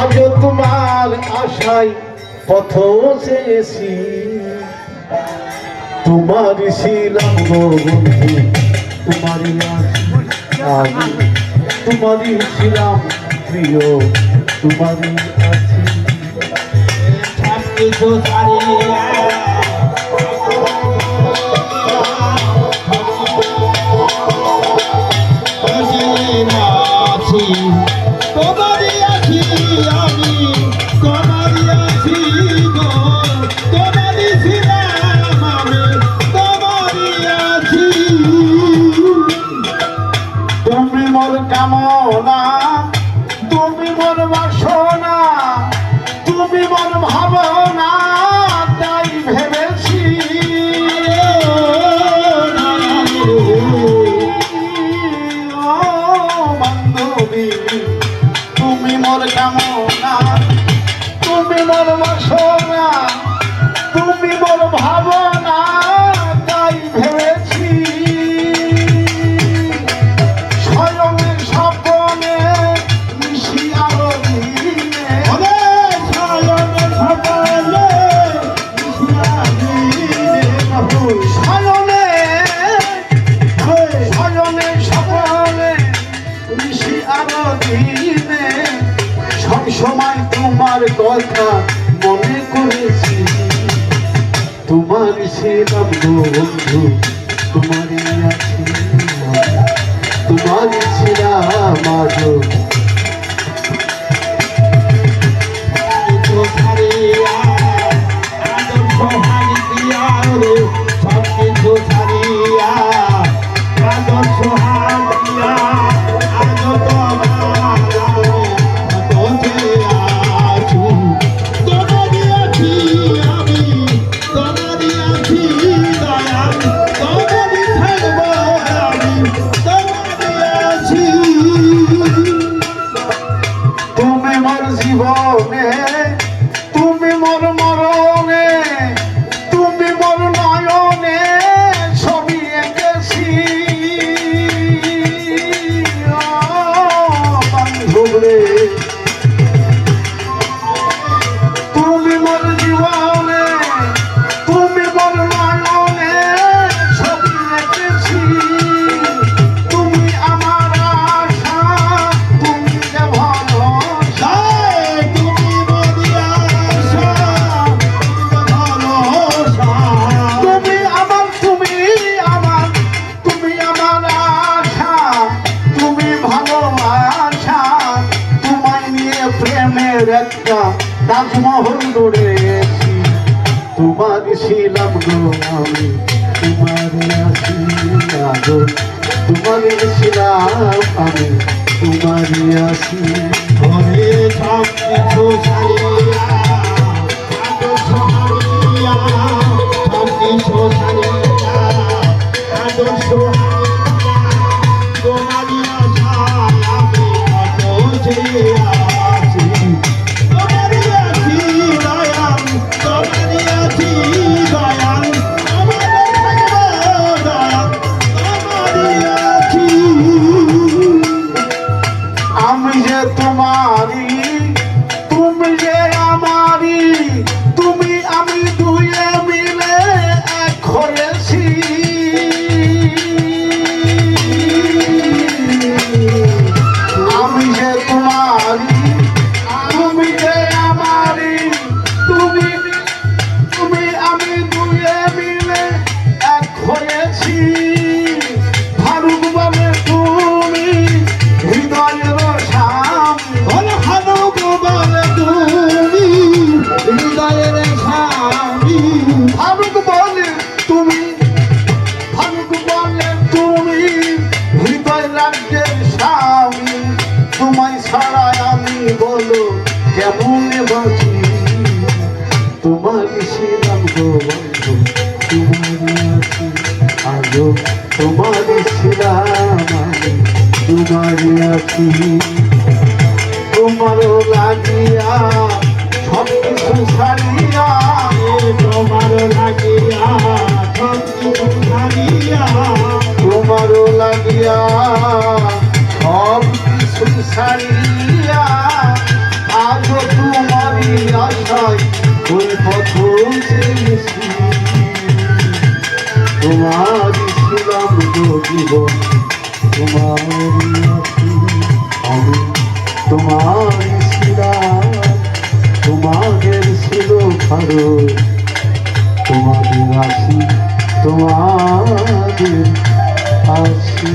আজ তোমার আশায় পথ চেয়েছি, তোমার ছিলাম গো বন্ধু, তোমারই আমি, তোমারই ছিলাম প্রিয়, তোমারই আছি। তোমারই আছি আমি, তোমারই আছি গো, তোমারই ছিলাম আমি, তোমারই আছি। তুমি মোর কামনা, তুমি মোর বাসনা, তুমি মোর ভাবনা, তাই ভেবেছি বান্ধবী। তুমি মোর কামনা, তুমি মোর বাসনা, তুমি মোর ভাবনা, তাই ভেবেছি স্বয়ংে স্বপ্নে মিশি আলো দিনে, স্বয়ংে স্বপ্নে স্বয়ংে স্বপ্নে মিশি আলো দিনে, সব সময় তোমার কথা মনে করেছি, তোমার ছিলাম গো বন্ধু, তোমারই আছি, তোমারই ছিলাম আজও। তুমি মোর জীবনে, তুমি মোর মরণে, তুমি মোর নয়নে ছবি এঁকেছি বান্ধবরে। তুমি মোর জীবনে, তুমি মোর নয়নে ছবি এঁকেছি, তুমি আমার আশা, তুমি যে ভরসা, তুমি আমার, তুমি আমার, তুমি আমার আশা, তুমি ভালোবাসা, তোমায় নিয়ে প্রেমের একটা তাজমহল গড়েছি, তোমার ছিলাম গো আমি, তোমারই আছি আজও, তোমারই ছিলাম আমি, তোমারই আছি। ঘরে সব কিছু ছাড়িয়া, আদর্শ হারিয়া, সব কিছু ছাড়িয়া, আদর্শ হারিয়া, তোমারই আশায় আমি কত যে আছি, তোমারই আছি দয়াল, তোমারই আছি দয়াল, আমাদের থাকবো দয়াল, তোমারই আছি। আমি যে তোমারি, তুমি যে আমারি, তুমি আমি দুয়ে মিলে এক হয়েছি, আমি যে তোমারি, তুমি যে আমারি, তুমি তুমি আমি দুয়ে মিলে এক হয়েছি, ফারুক বলে তুমি হৃদয়ের স্বামী, ফারুক বলে তুমি হৃদয়ের স্বামী, ফারুক বলে তুমি, ফারুক বলে তুমি হৃদয় রাজ্যের স্বামী, তোমায় ছাড়া আমি বলো কেমন বাঁচি, তোমার ছিলাম গো বন্ধু, তোমারই আছি আজও, তোমার ছিলাম আমি, তোমারই আছি। তোমার লাগিয়া সব কিছু ছাড়িয়া, তোমার লাগিয়া সব কিছু ছাড়িয়া, তোমার লাগিয়া সব কিছু ছাড়িয়া, আজ তোমারই ছিলাম গো জীবন, তোমারই আছি আমি, তোমারই ছিলাম, তোমাদের ছিল ভারত, তোমাদের আছি, তোমাদের আছি।